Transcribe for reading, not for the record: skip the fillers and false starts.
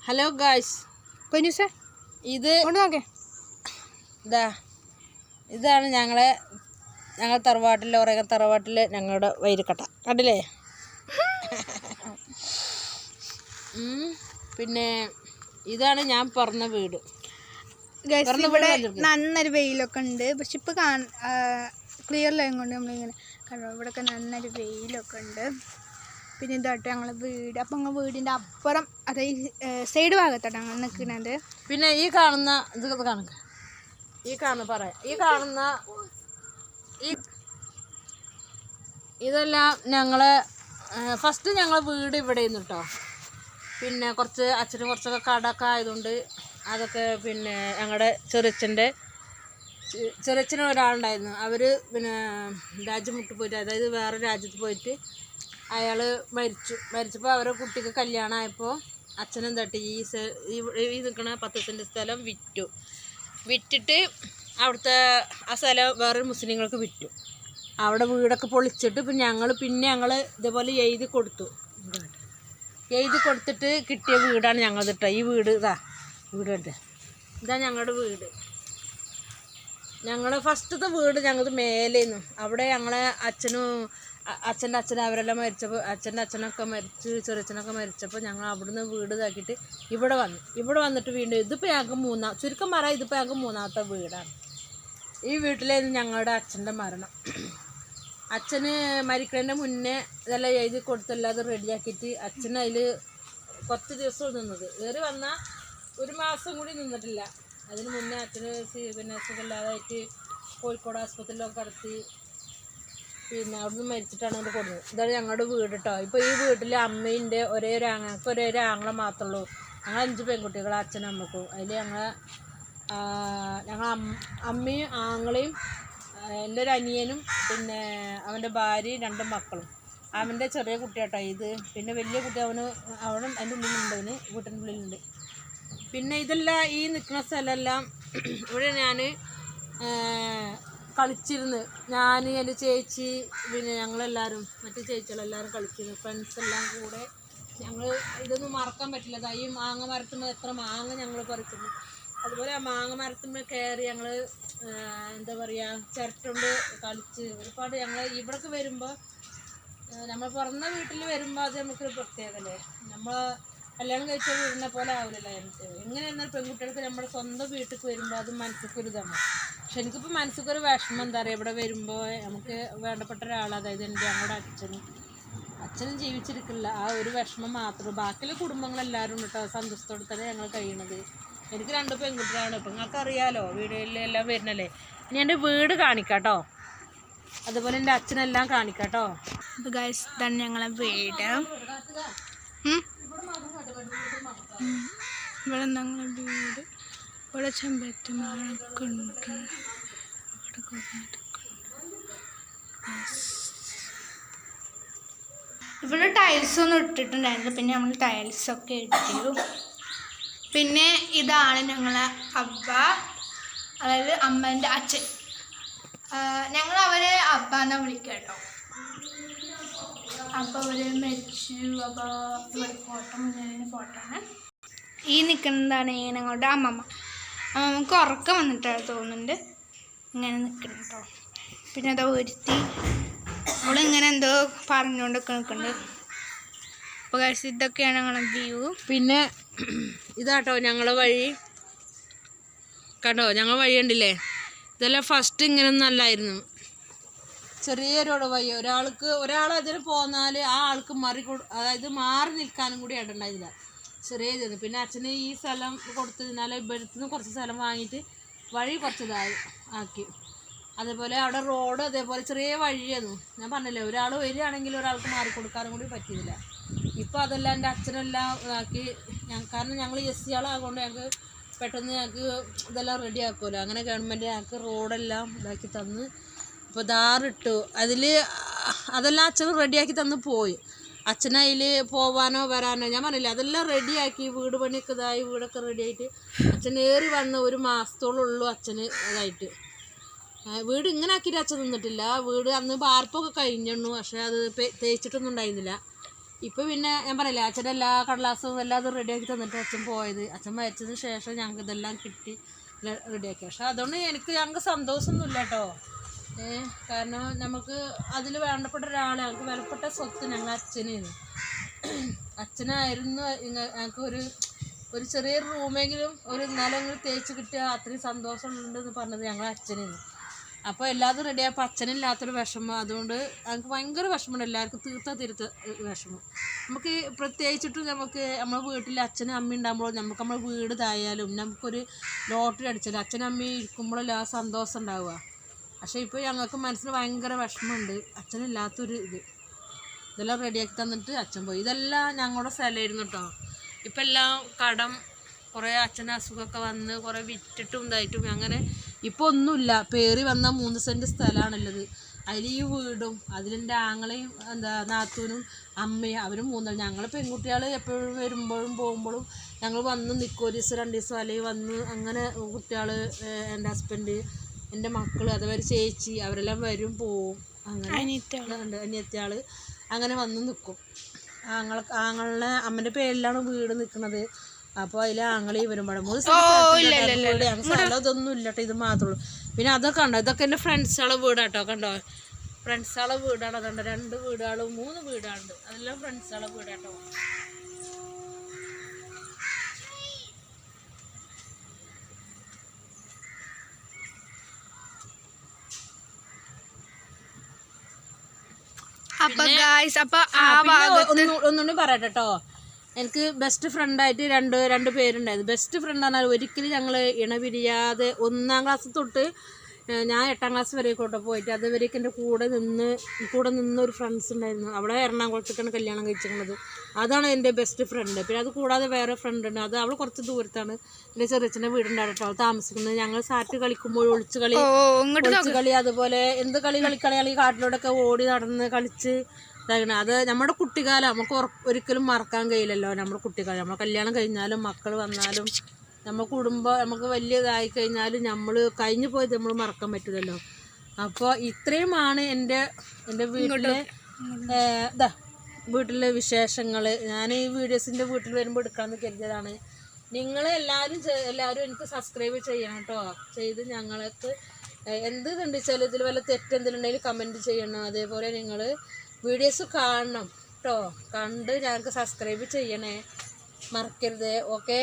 Hello guys, ഇതാണ് ഞങ്ങൾ തറവാട്ടിൽ ഒറേഗൻ തറവാട്ടിൽ ഞങ്ങളുടെ വൈരക്കട്ട കണ്ടില്ലേ. പിന്നെ ഇതാണ് ഞാൻ പറഞ്ഞ വീട്. ഇവിടെ നന്നൊരു വെയിലൊക്കെ ഉണ്ട്, പക്ഷെ ഇപ്പൊ ക്ലിയർ ലൈൻ കൊണ്ട് നമ്മളിങ്ങനെ കണ്ടോ, ഇവിടെയൊക്കെ നന്നൊരു വെയിലൊക്കെ ഉണ്ട്. പിന്നെ ഇതായിട്ട് ഞങ്ങളെ വീട്. അപ്പം ഞങ്ങൾ വീടിൻ്റെ അപ്പുറം അതായത് സൈഡ് ഭാഗത്താണ് ഞങ്ങൾ നിൽക്കുന്നത്. പിന്നെ ഈ കാണുന്ന ഇത് കാണുക, ഇതെല്ലാം ഞങ്ങളെ ഫസ്റ്റ് ഞങ്ങൾ വീട് ഇവിടെ ആയിരുന്നു കേട്ടോ. പിന്നെ കുറച്ച് അച്ഛനും കുറച്ചൊക്കെ കടമൊക്കെ ആയതുകൊണ്ട് അതൊക്കെ പിന്നെ ഞങ്ങളുടെ ചെറിയച്ഛന് ഒരാളുണ്ടായിരുന്നു. അവർ പിന്നെ രാജ്യം വിട്ടു പോയിട്ട്, അതായത് വേറെ രാജ്യത്ത് പോയിട്ട് അയാൾ മരിച്ചപ്പോൾ അവരുടെ കുട്ടിക്ക് കല്യാണമായപ്പോൾ അച്ഛനും തട്ടി ഈ നിൽക്കുന്ന 10 സെൻറ്റ് സ്ഥലം വിറ്റിട്ട് അവിടുത്തെ ആ സ്ഥലം വേറൊരു മുസ്ലിങ്ങൾക്ക് വിറ്റു. അവിടെ വീടൊക്കെ പൊളിച്ചിട്ട് പിന്നെ ഞങ്ങൾ ഇതേപോലെ എഴുതി കൊടുത്തിട്ട് കിട്ടിയ വീടാണ് ഞങ്ങളത് കേട്ടോ. ഈ വീട് ഇതാ ഞങ്ങളുടെ വീട്. ഞങ്ങൾ ഫസ്റ്റത്തെ വീട് ഞങ്ങൾക്ക് മേലേന്നു. അവിടെ ഞങ്ങളെ അച്ഛൻ്റെ അച്ഛൻ അവരെല്ലാം മരിച്ചപ്പോൾ അച്ഛൻ്റെ അച്ഛനൊക്കെ മരിച്ച് ചെറിയച്ഛനൊക്കെ മരിച്ചപ്പോൾ ഞങ്ങൾ അവിടുന്ന് വീട് ഇതാക്കിയിട്ട് ഇവിടെ വന്നിട്ട് വീണ്ടും ഇതിപ്പോൾ ഞങ്ങൾക്ക് ചുരുക്കം പറയാം, ഇതിപ്പോൾ ഞങ്ങൾക്ക് 3ാമത്തെ വീടാണ്. ഈ വീട്ടിലായിരുന്നു ഞങ്ങളുടെ അച്ഛൻ്റെ മരണം. അച്ഛന് മരിക്കുന്നതിൻ്റെ മുന്നേ ഇതെല്ലാം എഴുതി കൊടുത്തല്ലാതെ റെഡിയാക്കിയിട്ട് അച്ഛൻ അതിൽ കുറച്ച് ദിവസം നിന്നത്. കയറി വന്നാൽ 1 മാസം കൂടി നിന്നിട്ടില്ല. അതിന് മുന്നേ അച്ഛന് പിന്നെ സുഖമില്ലാതായിട്ട് കോഴിക്കോട് ആസ്പത്രിയിലൊക്കെ കടത്തി പിന്നെ അവിടുന്ന് മരിച്ചിട്ടാണ് അത് കൊടുത്തത്. ഇതാണ് ഞങ്ങളുടെ വീട് കേട്ടോ. ഇപ്പോൾ ഈ വീട്ടിൽ അമ്മയുണ്ട്, ഒരേ ഒരു ആങ്ങളെ മാത്രമേ ഉള്ളൂ. ഞങ്ങൾ 5 പെൺകുട്ടികൾ അച്ഛനും അമ്മക്കും. അതിൽ ഞങ്ങൾ അമ്മയും ആങ്ങളെയും എൻ്റെ ഒരു അനിയനും പിന്നെ അവൻ്റെ ഭാര്യയും 2 മക്കളും. അവൻ്റെ ചെറിയ കുട്ടിയാട്ടോ ഇത്. പിന്നെ വലിയ കുട്ടി അവനും അതിൻ്റെ ഉള്ളിലുണ്ട്, വീട്ടിൻ്റെ ഉള്ളിലുണ്ട്. പിന്നെ ഇതെല്ലാം ഈ നിൽക്കുന്ന സ്ഥലമെല്ലാം ഇവിടെ ഞാൻ കളിച്ചിരുന്നു. ഞാൻ എൻ്റെ ചേച്ചി പിന്നെ ഞങ്ങളെല്ലാവരും മറ്റു ചേച്ചികളെല്ലാവരും കളിച്ചിരുന്നു. ഫ്രണ്ട്സെല്ലാം കൂടെ ഞങ്ങൾ ഇതൊന്നും മറക്കാൻ പറ്റില്ല. ഈ മാങ്ങ മരത്തുമ്പോൾ എത്ര മാങ്ങ ഞങ്ങൾ പറിച്ചിരുന്നു. അതുപോലെ ആ മാങ്ങ മരത്തുമ്പോൾ കയറി ഞങ്ങൾ എന്താ പറയുക ചിരട്ടുകൊണ്ട് കളിച്ച് ഒരുപാട്. ഞങ്ങൾ ഇവിടേക്ക് വരുമ്പോൾ നമ്മൾ പിറന്ന വീട്ടിൽ വരുമ്പോൾ അത് നമുക്കൊരു പ്രത്യേകതല്ലേ. നമ്മൾ കല്യാണം കഴിച്ച വീടിനെ പോലെ ആവില്ലല്ലോ. എങ്ങനെ എന്നാൽ പെൺകുട്ടികൾക്ക് നമ്മുടെ സ്വന്തം വീട്ടിൽ വരുമ്പോൾ അത് മനസ്സിക്കൊരു ഇതാണ്. പക്ഷെ എനിക്കിപ്പോൾ മനസ്സിക്കൊരു വിഷമം എന്താ പറയുക, ഇവിടെ വരുമ്പോൾ നമുക്ക് വേണ്ടപ്പെട്ട ഒരാൾ, അതായത് ഞങ്ങളുടെ അച്ഛനും ജീവിച്ചിരിക്കില്ല. ആ ഒരു വിഷമം മാത്രം. ബാക്കിയുള്ള കുടുംബങ്ങളെല്ലാവരും കേട്ടോ സന്തോഷത്തോടെ തന്നെ ഞങ്ങൾ കഴിയണത്. എനിക്ക് 2 പെൺകുട്ടികളാണ്. ഇപ്പം നിങ്ങൾക്ക് അറിയാലോ, വീടുകളിലെല്ലാം വരുന്നല്ലേ. ഇനി എൻ്റെ വീട് കാണിക്കാട്ടോ, അതുപോലെ എൻ്റെ അച്ഛനെല്ലാം കാണിക്കാട്ടോ. ഇതാണ് ഞങ്ങളെ വീട്. ഇവിടെ ഞങ്ങളെ വീട്. ഇവിടെ ചെമ്പരത്തിമാരൊക്കെ ഉണ്ട്. ഇവിടെ ടൈൽസൊന്നും ഇട്ടിട്ടുണ്ടായിരുന്നു. പിന്നെ നമ്മൾ ടൈൽസൊക്കെ ഇട്ടു. പിന്നെ ഇതാണ് ഞങ്ങളെ അബ്ബ, അതായത് അമ്മേൻ്റെ അച്ഛൻ. ഞങ്ങൾ അവരെ അബ്ബ എന്നാ വിളിക്കുക കേട്ടോ. അപ്പോൾ അവർ മരിച്ചു. അപ്പോൾ ഇവിടെ മുന്നേ ഫോട്ടോ ആണ്. ഈ നിൽക്കുന്നതാണ് ഞങ്ങളുടെ അമ്മമ്മ. അമ്മമ്മക്ക് ഉറക്കം വന്നിട്ടാണ് തോന്നുന്നുണ്ട് ഇങ്ങനെ നിൽക്കണം കേട്ടോ. പിന്നെ അതാ ഒരുത്തി അവളിങ്ങനെ എന്തോ പറഞ്ഞുകൊണ്ടൊക്കെ നിൽക്കുന്നുണ്ട്. അപ്പോൾ കഴിച്ച് ഇതൊക്കെയാണ് ഞങ്ങളുടെ വ്യൂ. പിന്നെ ഇതാട്ടോ ഞങ്ങളെ വഴി കണ്ടോ, ഞങ്ങൾ വഴി ഉണ്ടില്ലേ. ഇതെല്ലാം ഫസ്റ്റ് ഇങ്ങനെ നല്ലായിരുന്നു, ചെറിയൊരു വഴി. ഒരാൾ അതിൽ പോന്നാൽ ആ ആൾക്ക് അതായത് മാറി നിൽക്കാനും കൂടി ഇടണ്ടായിരുന്നില്ല, ചെറിയതായിരുന്നു. പിന്നെ അച്ഛന് ഈ സ്ഥലം കൊടുത്തതിനാൽ ഇവിടുന്ന് കുറച്ച് സ്ഥലം വാങ്ങിയിട്ട് വഴി കുറച്ച് ആക്കി. അതേപോലെ അവിടെ റോഡ് അതേപോലെ ചെറിയ വഴിയായിരുന്നു. ഞാൻ പറഞ്ഞില്ലേ, ഒരാൾ വരികയാണെങ്കിൽ ഒരാൾക്ക് മാറിക്കൊടുക്കാനും കൂടി പറ്റിയില്ല. ഇപ്പോൾ അതെല്ലാം എൻ്റെ അച്ഛനെല്ലാം ആക്കി. കാരണം ഞങ്ങൾ SC ആളായതുകൊണ്ട് ഞങ്ങൾക്ക് പെട്ടെന്ന് ഞങ്ങൾക്ക് ഇതെല്ലാം റെഡി ആക്കുമല്ലോ. അങ്ങനെ ഗവൺമെൻറ് ഞങ്ങൾക്ക് റോഡെല്ലാം ഇതാക്കി തന്ന് ഇപ്പോൾ ധാറിട്ടു. അതെല്ലാം അച്ഛൻ റെഡിയാക്കി തന്ന് പോയി. അച്ഛനതിൽ പോവാനോ വരാനോ ഞാൻ പറഞ്ഞില്ല, അതെല്ലാം റെഡിയാക്കി. വീട് പണിയൊക്കെ ഇതായി, വീടൊക്കെ റെഡിയായിട്ട് അച്ഛൻ ഏറി വന്ന് 1 മാസത്തോളം ഉള്ളൂ അച്ഛന് ഇതായിട്ട്. വീട് ഇങ്ങനെ ആക്കിയിട്ട് അച്ഛൻ നിന്നിട്ടില്ല. വീട് അന്ന് വാർപ്പൊക്കെ കഴിഞ്ഞു, പക്ഷേ അത് തേച്ചിട്ടൊന്നും ഉണ്ടായിരുന്നില്ല. ഇപ്പം പിന്നെ ഞാൻ പറയില്ല അച്ഛൻ്റെ എല്ലാ കടലാസും എല്ലാം അത് റെഡിയാക്കി തന്നിട്ട് അച്ഛൻ പോയത്. അച്ഛൻ മരിച്ചതിന് ശേഷം ഞങ്ങൾക്ക് ഇതെല്ലാം കിട്ടി റെഡിയാക്കി. പക്ഷെ അതുകൊണ്ട് ഞങ്ങൾക്ക് സന്തോഷമൊന്നുമില്ല കേട്ടോ. കാരണം നമുക്ക് അതിൽ വേണ്ടപ്പെട്ട ഒരാളെ ഞങ്ങൾക്ക് വിലപ്പെട്ട സ്വത്ത് ഞങ്ങൾ അച്ഛനായിരുന്നു. അച്ഛനായിരുന്നു ഞങ്ങൾക്ക് ഒരു ചെറിയ റൂമെങ്കിലും ഒരു നിലമെങ്കിലും തേച്ച് കിട്ടിയാൽ അത്രയും സന്തോഷമുണ്ടെന്ന് പറഞ്ഞത് ഞങ്ങൾ അച്ഛനായിരുന്നു. അപ്പോൾ എല്ലാതും റെഡിയായപ്പോൾ അച്ഛനില്ലാത്തൊരു വിഷമം. അതുകൊണ്ട് ഞങ്ങൾക്ക് ഭയങ്കര വിഷമമുണ്ട്, എല്ലാവർക്കും തീർത്ത വിഷമം. നമുക്ക് പ്രത്യേകിച്ചിട്ട് നമുക്ക് നമ്മളെ വീട്ടിൽ അച്ഛനും അമ്മയും ഉണ്ടാകുമ്പോൾ നമുക്ക് നമ്മളെ വീട് തായാലും നമുക്കൊരു ലോട്ടറി അടിച്ചാലും അച്ഛനും അമ്മയും ഇരിക്കുമ്പോഴല്ലേ ആ സന്തോഷം ഉണ്ടാവുക. പക്ഷേ ഇപ്പോൾ ഞങ്ങൾക്ക് മനസ്സിന് ഭയങ്കര വിഷമമുണ്ട് അച്ഛനില്ലാത്തൊരു ഇതെല്ലാം റെഡിയാക്കി തന്നിട്ട് അച്ഛൻ പോയി. ഇതെല്ലാം ഞങ്ങളുടെ സ്ഥലമായിരുന്നു കേട്ടോ. ഇപ്പം എല്ലാം കടം, കുറേ അച്ഛന് അസുഖമൊക്കെ വന്ന് കുറേ വിറ്റിട്ടും ഇതായിട്ടും അങ്ങനെ ഇപ്പോൾ ഒന്നുമില്ല. പേറി വന്ന 3 സെൻറ്റ് സ്ഥലമാണുള്ളത്. അതിൽ ഈ വീടും അതിലെൻ്റെ ആങ്ങളെയും നാത്തൂനും അമ്മയും അവരും 3. ഞങ്ങൾ പെൺകുട്ടികൾ എപ്പോഴും വരുമ്പോഴും പോകുമ്പോഴും ഞങ്ങൾ വന്ന് നിൽക്കും. 1 ദിവസം 2 ദിവസം അല്ലെങ്കിൽ വന്ന് അങ്ങനെ കുട്ടികൾ, എൻ്റെ ഹസ്ബൻഡ്, എൻ്റെ മക്കൾ, അതുവരെ ചേച്ചി അവരെല്ലാം വരും പോവും. അങ്ങനെ അനിയത്തിയാൾ അങ്ങനെ വന്ന് നിൽക്കും. ആങ്ങളുടെ അമ്മൻ്റെ പേരിലാണ് വീട് നിൽക്കുന്നത്. അപ്പോൾ അതിൽ ആങ്ങളി വരുമ്പോഴും 3 സ്ഥലം ഇതൊന്നും ഇല്ല കേട്ടോ, ഇത് മാത്രമേ ഉള്ളൂ. പിന്നെ അതൊക്കെ ഉണ്ടോ, ഇതൊക്കെ എൻ്റെ ഫ്രണ്ട്സുകളെ വീടാട്ടോ. കണ്ടോ, ഫ്രണ്ട്സുകളെ വീടാണ്. അതുകൊണ്ട് 2 വീടുകളും 3 വീടുകളുണ്ട്. അതെല്ലാം ഫ്രണ്ട്സുകളെ വീടാട്ടോ. ഒന്നുകൂടി പറയട്ടെ കേട്ടോ. എനിക്ക് ബെസ്റ്റ് ഫ്രണ്ടായിട്ട് രണ്ട് പേരുണ്ടായിരുന്നു. ബെസ്റ്റ് ഫ്രണ്ട് പറഞ്ഞാൽ ഒരിക്കലും ഞങ്ങൾ ഇണപിരിയാതെ 1ാം ക്ലാസ് തൊട്ട് ഞാൻ 8ാം ക്ലാസ് വരെ കൂടെ പോയിട്ട് അതുവരേക്ക് എൻ്റെ കൂടെ നിന്ന് ഒരു ഫ്രണ്ട്സ് ഉണ്ടായിരുന്നു. അവിടെ എറണാകുളത്തേക്കാണ് കല്യാണം കഴിച്ചിരുന്നത്. അതാണ് എൻ്റെ ബെസ്റ്റ് ഫ്രണ്ട്. പിന്നെ അത് കൂടാതെ വേറെ ഫ്രണ്ട് ഉണ്ട്. അത് അവൾ കുറച്ച് ദൂരത്താണ്. എൻ്റെ ചെറിയച്ഛൻ്റെ വീടുണ്ടായിട്ട് അവൾ താമസിക്കുന്നത്. ഞങ്ങൾ സാറ്റ് കളിക്കുമ്പോൾ ഒളിച്ചു കളി അതുപോലെ എന്ത് കളി കളിക്കുകയാണെങ്കിൽ കാട്ടിലൂടെയൊക്കെ ഓടി നടന്ന് കളിച്ച് ഇതാക്കണം. അത് നമ്മുടെ കുട്ടിക്കാലം നമുക്ക് ഒരിക്കലും മറക്കാൻ കഴിയില്ലല്ലോ. നമ്മുടെ കുട്ടിക്കാലം നമ്മൾ കല്യാണം കഴിഞ്ഞാലും മക്കൾ വന്നാലും നമ്മൾ കുടുംബം നമുക്ക് വലിയ ഇതായി കഴിഞ്ഞാലും നമ്മൾ കഴിഞ്ഞു പോയത് നമ്മൾ മറക്കാൻ പറ്റില്ലല്ലോ. അപ്പോൾ ഇത്രയുമാണ് എൻ്റെ വീട്ടിലെ വിശേഷങ്ങൾ. ഞാൻ ഈ വീഡിയോസിൻ്റെ വീട്ടിൽ വരുമ്പോൾ എടുക്കാമെന്ന് കരുതിയതാണ്. എല്ലാവരും എനിക്ക് സബ്സ്ക്രൈബ് ചെയ്യണം കേട്ടോ. ചെയ്ത് ഞങ്ങൾക്ക് എന്തുണ്ട് വെച്ചാൽ ഇതിൽ വല്ല തെറ്റെന്തെങ്കിലും കമൻറ്റ് ചെയ്യണം. അതേപോലെ നിങ്ങൾ വീഡിയോസ് കാണണം കേട്ടോ. കണ്ട് ഞങ്ങൾക്ക് സബ്സ്ക്രൈബ് ചെയ്യണേ, മറക്കരുത്. ഓക്കെ.